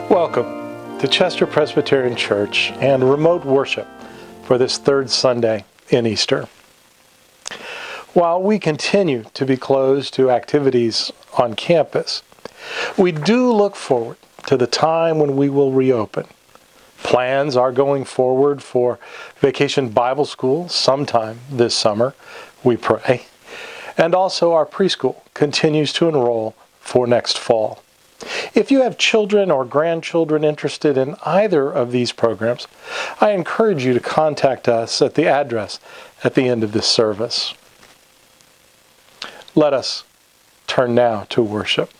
Welcome to Chester Presbyterian Church and remote worship for this third Sunday in Easter. While we continue to be closed to activities on campus, we do look forward to the time when we will reopen. Plans are going forward for Vacation Bible School sometime this summer, we pray, and also our preschool continues to enroll for next fall. If you have children or grandchildren interested in either of these programs, I encourage you to contact us at the address at the end of this service. Let us turn now to worship.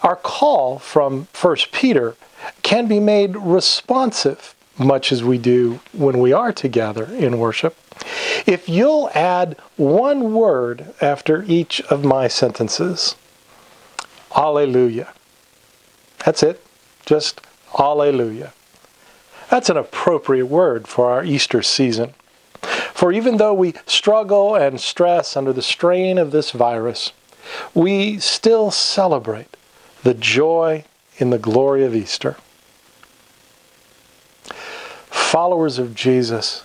Our call from 1 Peter can be made responsive, much as we do when we are together in worship, if you'll add one word after each of my sentences. Alleluia. That's it. Just Alleluia. That's an appropriate word for our Easter season. For even though we struggle and stress under the strain of this virus, we still celebrate the joy in the glory of Easter. Followers of Jesus,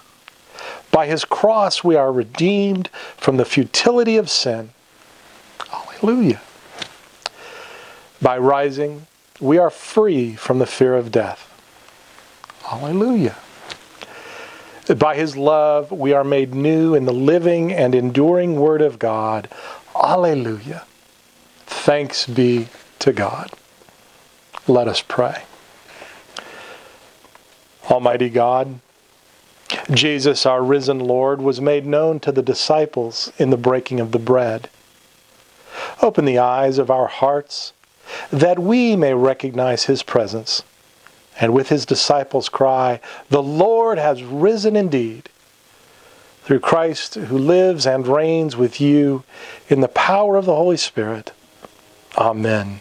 by his cross we are redeemed from the futility of sin. Alleluia. By rising, we are free from the fear of death. Alleluia. By his love, we are made new in the living and enduring Word of God. Alleluia. Thanks be to God. Let us pray. Almighty God, Jesus, our risen Lord, was made known to the disciples in the breaking of the bread. Open the eyes of our hearts, that we may recognize his presence, and with his disciples cry, "The Lord has risen indeed." Through Christ, who lives and reigns with you in the power of the Holy Spirit. Amen.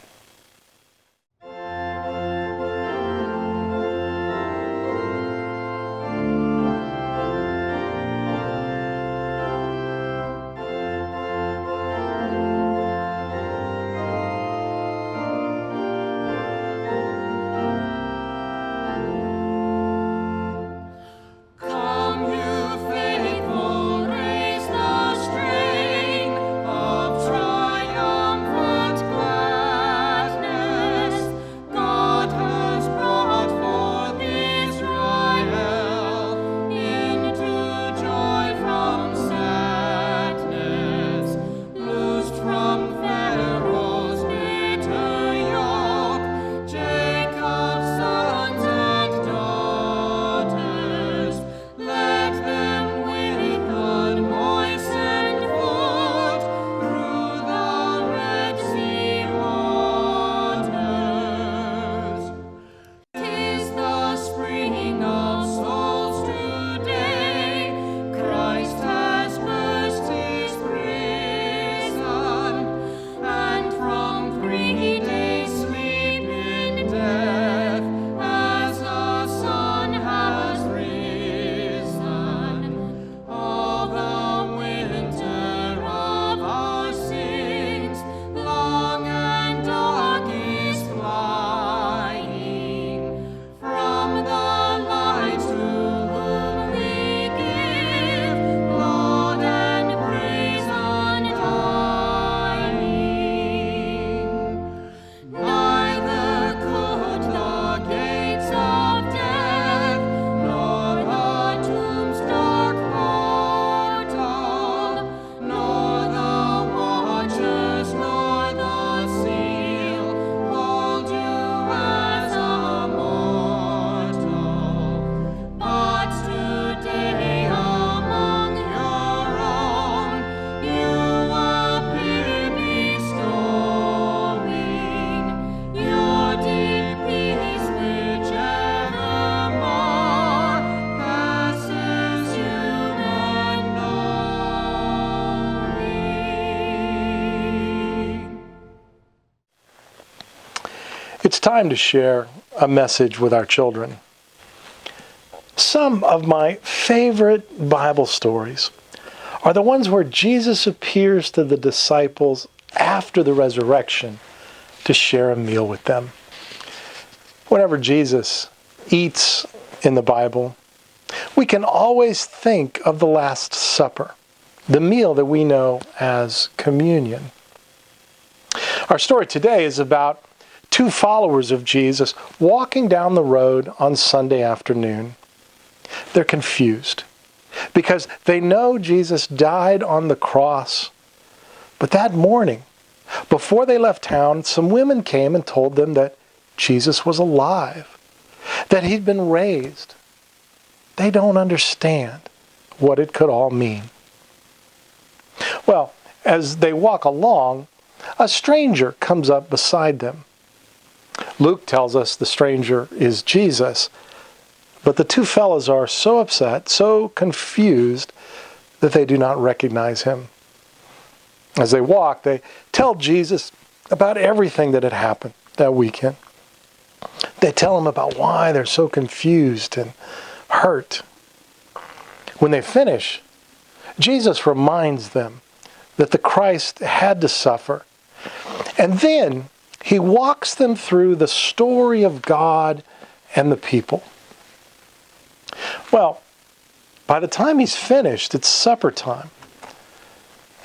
It's time to share a message with our children. Some of my favorite Bible stories are the ones where Jesus appears to the disciples after the resurrection to share a meal with them. Whenever Jesus eats in the Bible, we can always think of the Last Supper, the meal that we know as communion. Our story today is about two followers of Jesus walking down the road on Sunday afternoon. They're confused because they know Jesus died on the cross. But that morning, before they left town, some women came and told them that Jesus was alive, that he'd been raised. They don't understand what it could all mean. Well, as they walk along, a stranger comes up beside them. Luke tells us the stranger is Jesus, but the two fellows are so upset, so confused, that they do not recognize him. As they walk, they tell Jesus about everything that had happened that weekend. They tell him about why they're so confused and hurt. When they finish, Jesus reminds them that the Christ had to suffer. And then he walks them through the story of God and the people. Well, by the time he's finished, it's supper time.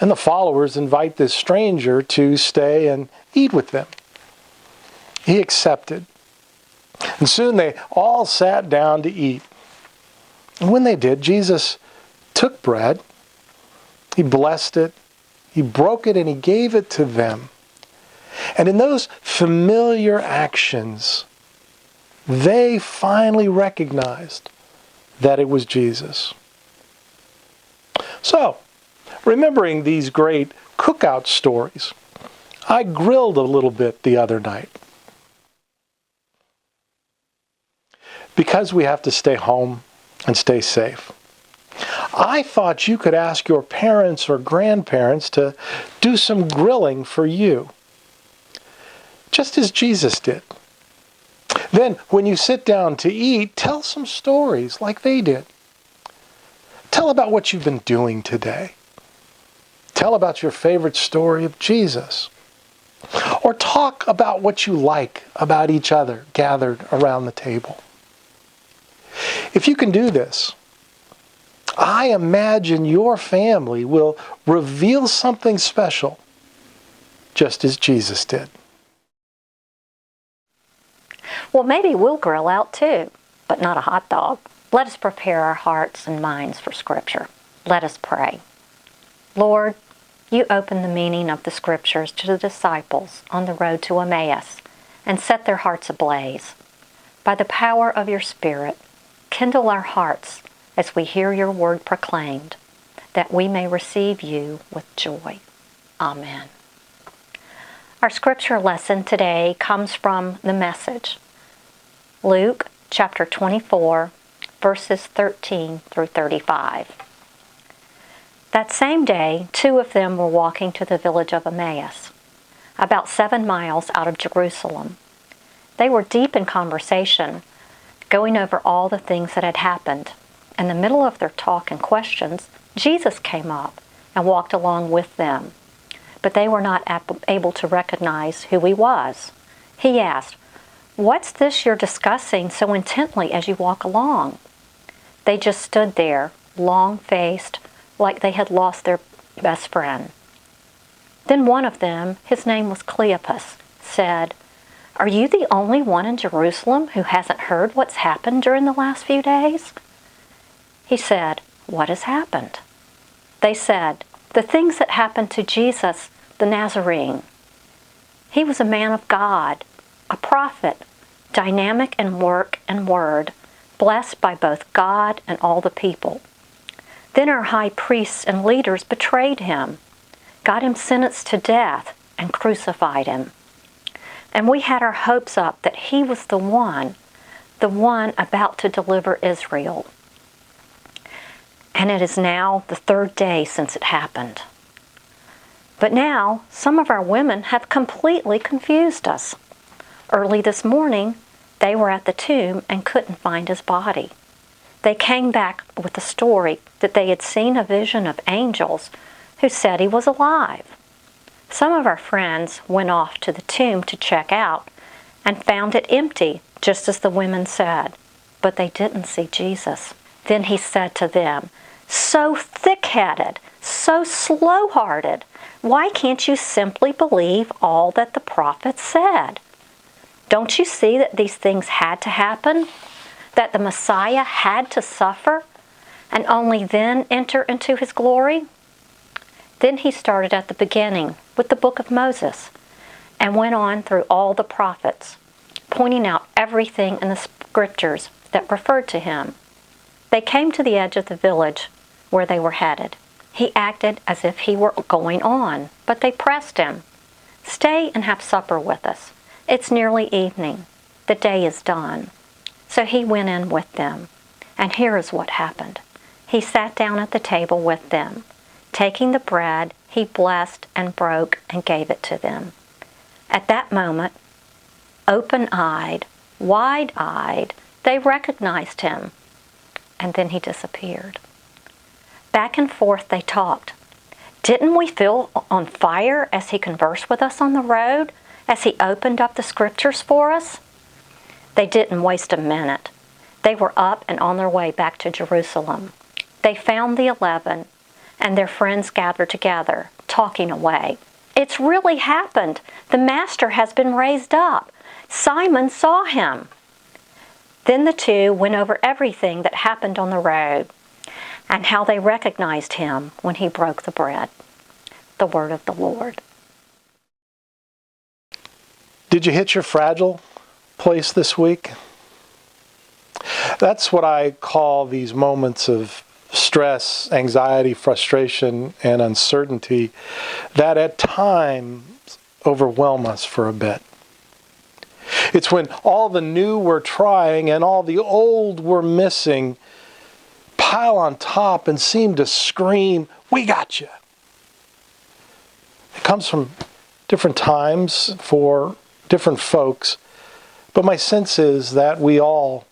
And the followers invite this stranger to stay and eat with them. He accepted. And soon they all sat down to eat. And when they did, Jesus took bread, he blessed it, he broke it, and he gave it to them. And in those familiar actions, they finally recognized that it was Jesus. So, remembering these great cookout stories, I grilled a little bit the other night. Because we have to stay home and stay safe, I thought you could ask your parents or grandparents to do some grilling for you, just as Jesus did. Then, when you sit down to eat, tell some stories like they did. Tell about what you've been doing today. Tell about your favorite story of Jesus. Or talk about what you like about each other gathered around the table. If you can do this, I imagine your family will reveal something special, just as Jesus did. Well, maybe we'll grill out too, but not a hot dog. Let us prepare our hearts and minds for Scripture. Let us pray. Lord, you opened the meaning of the Scriptures to the disciples on the road to Emmaus and set their hearts ablaze. By the power of your Spirit, kindle our hearts as we hear your word proclaimed, that we may receive you with joy. Amen. Our scripture lesson today comes from the Message. Luke chapter 24, verses 13 through 35. That same day, two of them were walking to the village of Emmaus, about 7 miles out of Jerusalem. They were deep in conversation, going over all the things that had happened. In the middle of their talk and questions, Jesus came up and walked along with them, but they were not able to recognize who he was. He asked, "What's this you're discussing so intently as you walk along?" They just stood there, long-faced, like they had lost their best friend. Then one of them, his name was Cleopas, said, "Are you the only one in Jerusalem who hasn't heard what's happened during the last few days?" He said, "What has happened?" They said, "The things that happened to Jesus, the Nazarene. He was a man of God, a prophet, dynamic in work and word, blessed by both God and all the people. Then our high priests and leaders betrayed him, got him sentenced to death, and crucified him. And we had our hopes up that he was the one about to deliver Israel. And it is now the 3rd day since it happened. But now, some of our women have completely confused us. Early this morning, they were at the tomb and couldn't find his body. They came back with the story that they had seen a vision of angels who said he was alive. Some of our friends went off to the tomb to check out and found it empty, just as the women said, but they didn't see Jesus. Then he said to them, "So thick-headed, so slow-hearted, why can't you simply believe all that the prophets said? Don't you see that these things had to happen? That the Messiah had to suffer and only then enter into his glory?" Then he started at the beginning with the book of Moses and went on through all the prophets, pointing out everything in the scriptures that referred to him. They came to the edge of the village where they were headed. He acted as if he were going on, but they pressed him. "Stay and have supper with us. It's nearly evening. The day is done." So he went in with them. And here is what happened. He sat down at the table with them. Taking the bread, he blessed and broke and gave it to them. At that moment, open-eyed, wide-eyed, they recognized him. And then he disappeared. Back and forth they talked. "Didn't we feel on fire as he conversed with us on the road, as he opened up the scriptures for us?" They didn't waste a minute. They were up and on their way back to Jerusalem. They found the 11 and their friends gathered together, talking away. "It's really happened. The Master has been raised up. Simon saw him." Then the two went over everything that happened on the road and how they recognized him when he broke the bread. The word of the Lord. Did you hit your fragile place this week? That's what I call these moments of stress, anxiety, frustration, and uncertainty that at times overwhelm us for a bit. It's when all the new we're trying and all the old we're missing pile on top and seem to scream, "We got you." It comes from different times for different folks, but my sense is that we all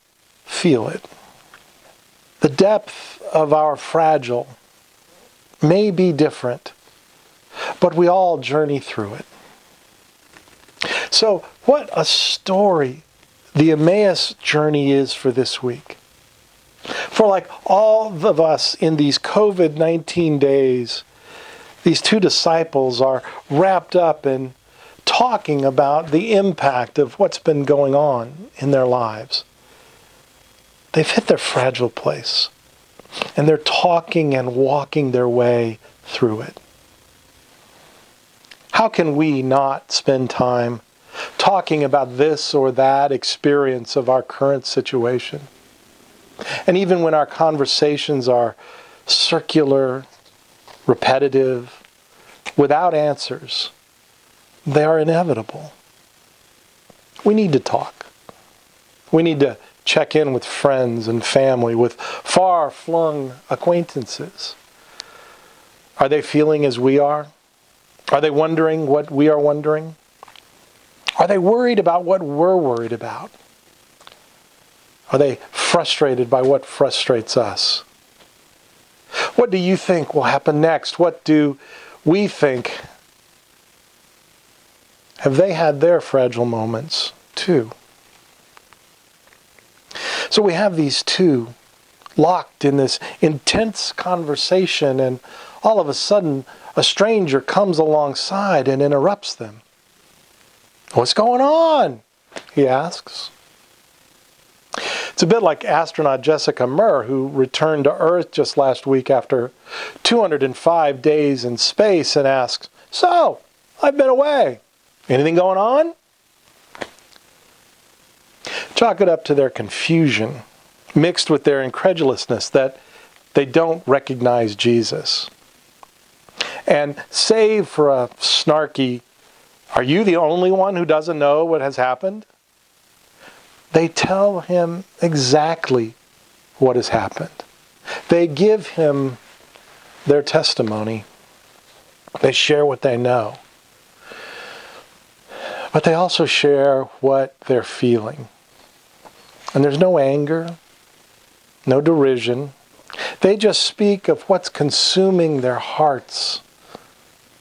feel it. The depth of our fragile may be different, but we all journey through it. So, what a story the Emmaus journey is for this week. For like all of us in these COVID-19 days, these two disciples are wrapped up in talking about the impact of what's been going on in their lives. They've hit their fragile place, and they're talking and walking their way through it. How can we not spend time talking about this or that experience of our current situation? And even when our conversations are circular, repetitive, without answers, they are inevitable. We need to talk. We need to check in with friends and family, with far-flung acquaintances. Are they feeling as we are? Are they wondering what we are wondering? Are they worried about what we're worried about? Are they frustrated by what frustrates us? What do you think will happen next? What do we think? Have they had their fragile moments too? So we have these two locked in this intense conversation, and all of a sudden a stranger comes alongside and interrupts them. "What's going on?" he asks. It's a bit like astronaut Jessica Murr, who returned to Earth just last week after 205 days in space, and asks, "So, I've been away. Anything going on?" Chalk it up to their confusion, mixed with their incredulousness that they don't recognize Jesus. And save for a snarky, "Are you the only one who doesn't know what has happened?" they tell him exactly what has happened. They give him their testimony. They share what they know. But they also share what they're feeling. And there's no anger, no derision. They just speak of what's consuming their hearts,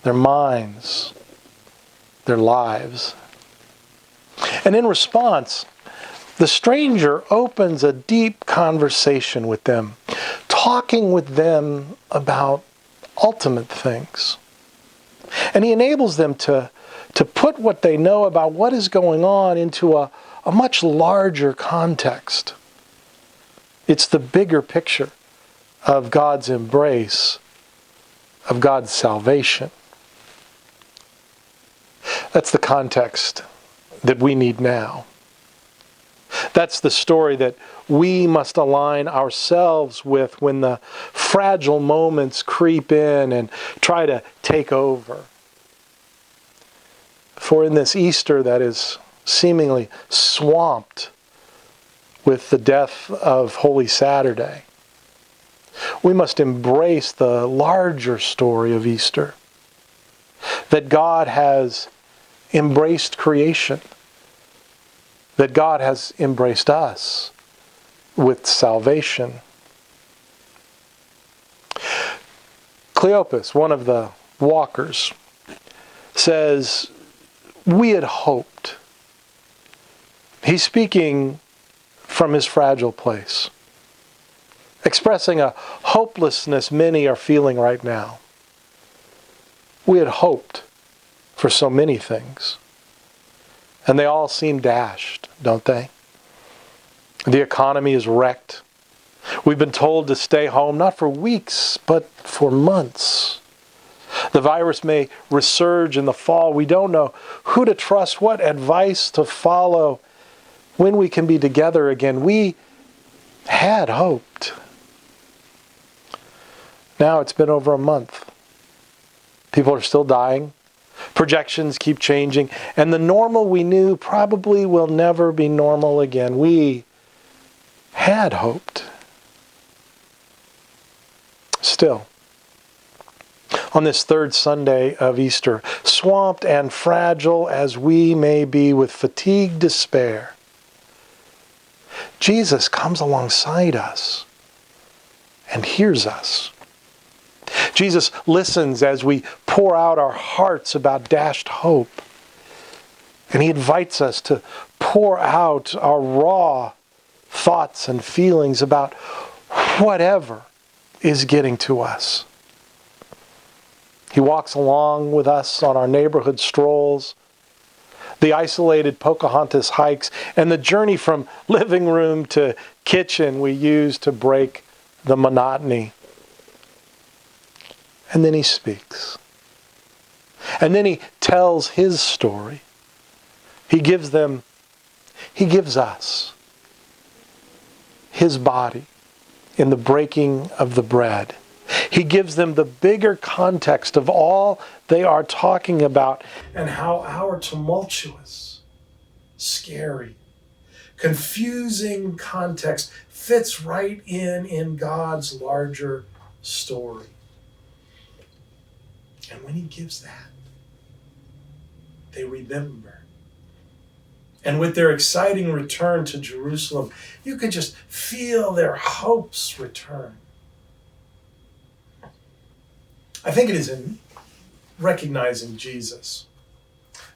their minds, their lives. And in response, the stranger opens a deep conversation with them, talking with them about ultimate things. And he enables them to put what they know about what is going on into a much larger context. It's the bigger picture of God's embrace, of God's salvation. That's the context that we need now. That's the story that we must align ourselves with when the fragile moments creep in and try to take over. For in this Easter that is seemingly swamped with the death of Holy Saturday, we must embrace the larger story of Easter, that God has embraced creation, that God has embraced us with salvation. Cleopas, one of the walkers, says, "We had hoped." He's speaking from his fragile place, expressing a hopelessness many are feeling right now. We had hoped for so many things. And they all seem dashed, don't they? The economy is wrecked. We've been told to stay home, not for weeks, but for months. The virus may resurge in the fall. We don't know who to trust, what advice to follow, when we can be together again. We had hoped. Now it's been over a month. People are still dying. Projections keep changing, and the normal we knew probably will never be normal again. We had hoped. Still, on this third Sunday of Easter, swamped and fragile as we may be with fatigued despair, Jesus comes alongside us and hears us. Jesus listens as we pour out our hearts about dashed hope. And he invites us to pour out our raw thoughts and feelings about whatever is getting to us. He walks along with us on our neighborhood strolls, the isolated Pocahontas hikes, and the journey from living room to kitchen we use to break the monotony. And then he speaks. And then he tells his story. He gives us his body in the breaking of the bread. He gives them the bigger context of all they are talking about and how our tumultuous, scary, confusing context fits right in God's larger story. And when he gives that, they remember. And with their exciting return to Jerusalem, you could just feel their hopes return. I think it is in recognizing Jesus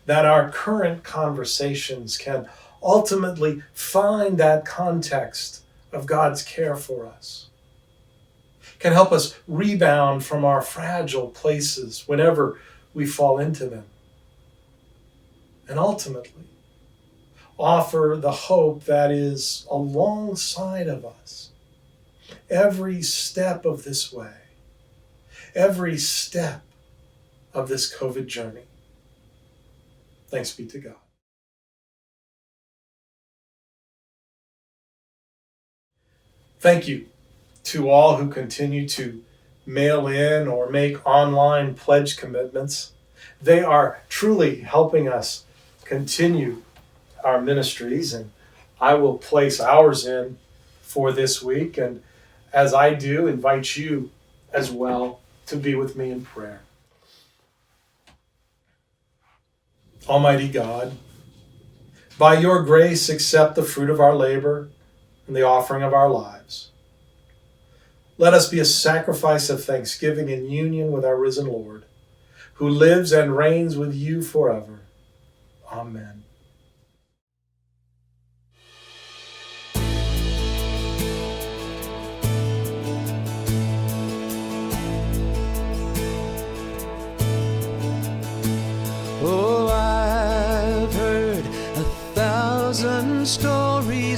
that our current conversations can ultimately find that context of God's care for us, can help us rebound from our fragile places whenever we fall into them, and ultimately offer the hope that is alongside of us every step of this way, every step of this COVID journey. Thanks be to God. Thank you to all who continue to mail in or make online pledge commitments. They are truly helping us continue our ministries, and I will place ours in for this week, and as I do, invite you as well to be with me in prayer. Almighty God, by your grace accept the fruit of our labor and the offering of our lives. Let us be a sacrifice of thanksgiving in union with our risen Lord, who lives and reigns with you forever. Amen.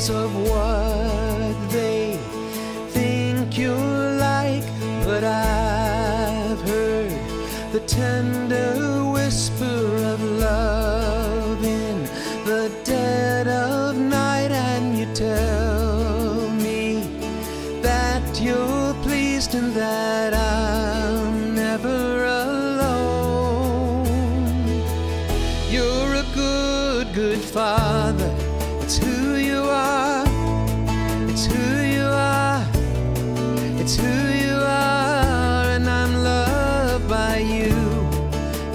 because of what they think you're like. But I've heard the tender whisper of love in the dead of night, and you tell me that you're pleased and that I'm never alone. You're a good, good Father. It's who you are. It's who you are. It's who you are, and I'm loved by you.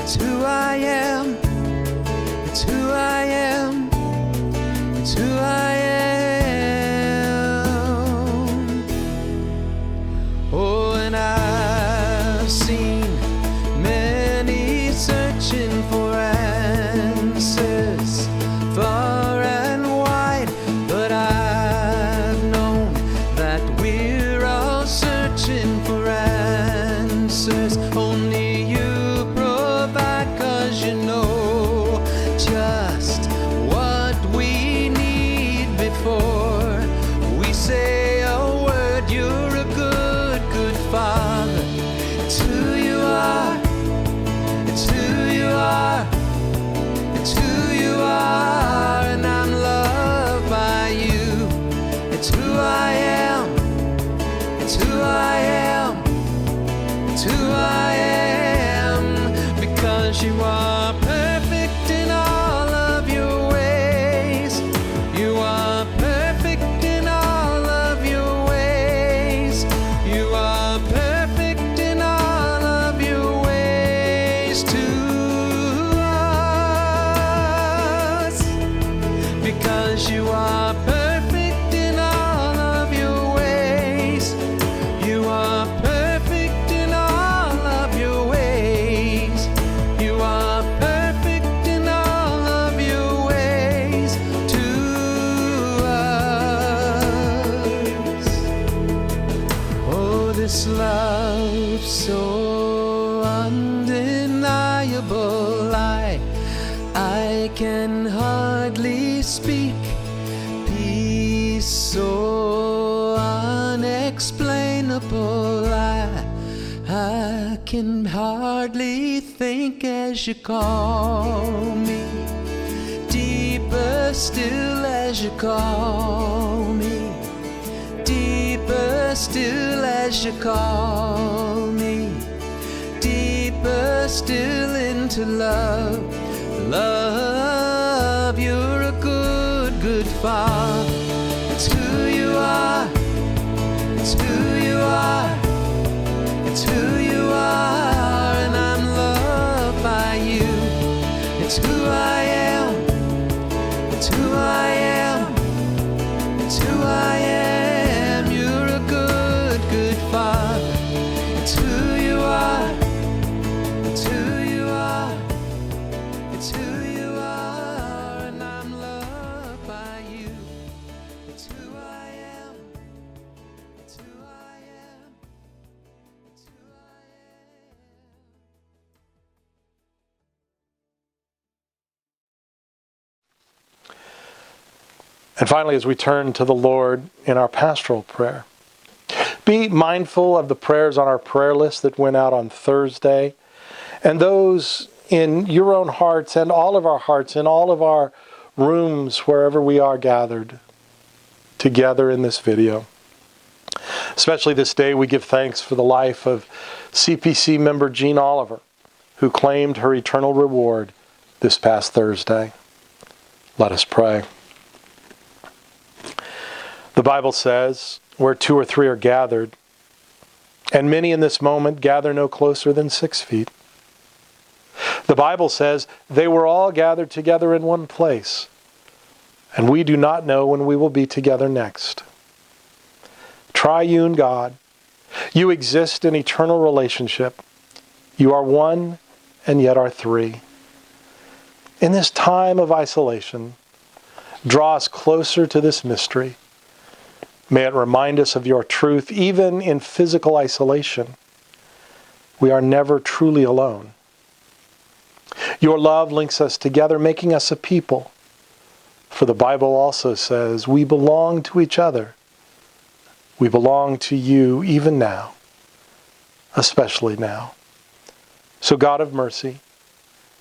It's who I am. It's who I am. It's who I am. Oh, and I've seen many searching for answers far and wide, but I've known that we're all searching for answers. Only you provide, 'cause you know just what we need before we say a word. You're a good, good Father. It's who you are. It's who you are. It's who you are, and I'm loved by you. It's who I am. It's who I am. It's who I am, because you are perfect in all of your ways. You are perfect in all of your ways. You are perfect in all of your ways to us, because you are perfect in all of your ways. You are perfect in all of your ways. You are perfect in all of your ways to us. Oh, this love so undeniable, I can hardly speak. Peace so unexplainable, I can hardly think as you call me. Deeper still as you call me. Deeper still as you call me. Deeper still into love. Love, you're a good, good Father. It's who you are. It's who you are. It's who you are, and I'm loved by you. It's who I am. It's who I am. It's who I am. You're a good, good Father. It's who you are. It's who you are. It's who you are, and I'm loved by you. It's who I am. It's who I am. It's who I am. And finally, as we turn to the Lord in our pastoral prayer, be mindful of the prayers on our prayer list that went out on Thursday, and those in your own hearts and all of our hearts, in all of our rooms, wherever we are gathered together in this video. Especially this day, we give thanks for the life of CPC member Jean Oliver, who claimed her eternal reward this past Thursday. Let us pray. The Bible says, where 2 or 3 are gathered, and many in this moment gather no closer than 6 feet. The Bible says they were all gathered together in one place, and we do not know when we will be together next. Triune God, you exist in eternal relationship. You are one and yet are three. In this time of isolation, draw us closer to this mystery. May it remind us of your truth, even in physical isolation. We are never truly alone. Your love links us together, making us a people For the Bible also says we belong to each other. We belong to you even now, especially now. So God of mercy,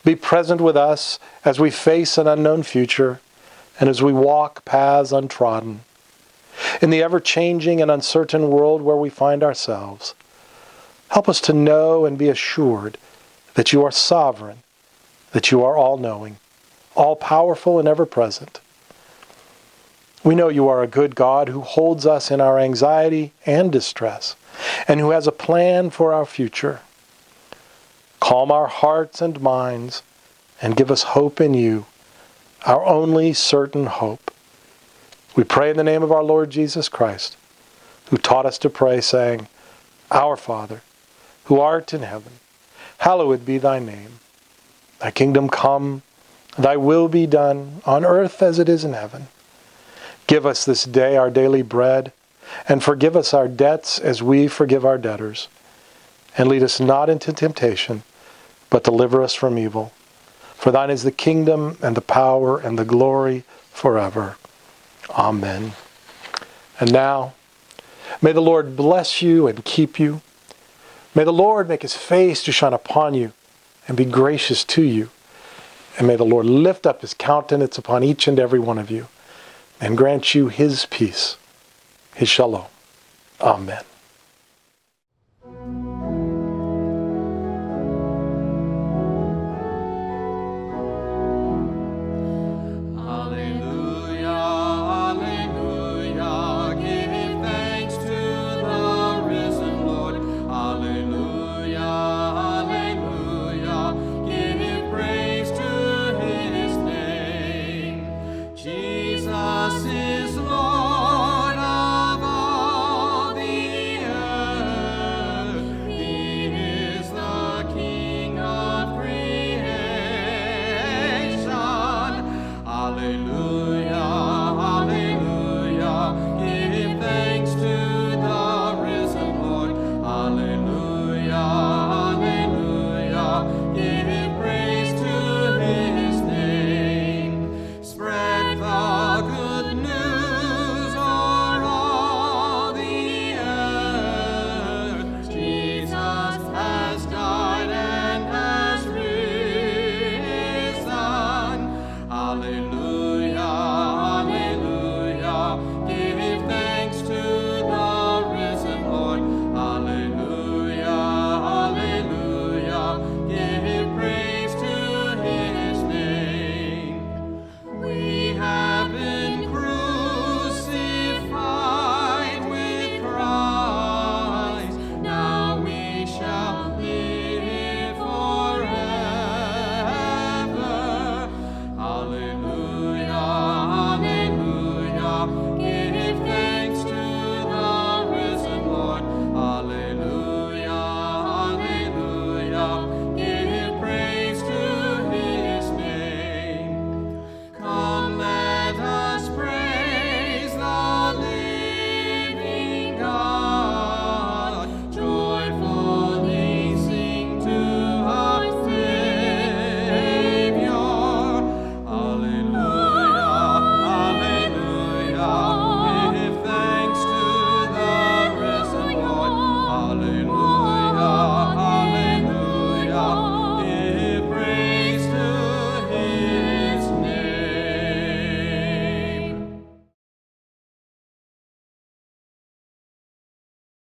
be present with us as we face an unknown future and as we walk paths untrodden. In the ever-changing and uncertain world where we find ourselves, help us to know and be assured that you are sovereign, that you are all-knowing, all-powerful and ever-present. We know you are a good God who holds us in our anxiety and distress, and who has a plan for our future. Calm our hearts and minds, and give us hope in you, our only certain hope. We pray in the name of our Lord Jesus Christ, who taught us to pray, saying, Our Father, who art in heaven, hallowed be thy name. Thy kingdom come, thy will be done, on earth as it is in heaven. Give us this day our daily bread, and forgive us our debts as we forgive our debtors. And lead us not into temptation, but deliver us from evil. For thine is the kingdom, and the power, and the glory forever. Amen. And now, may the Lord bless you and keep you. May the Lord make his face to shine upon you and be gracious to you. And may the Lord lift up his countenance upon each and every one of you and grant you his peace, his shalom. Amen.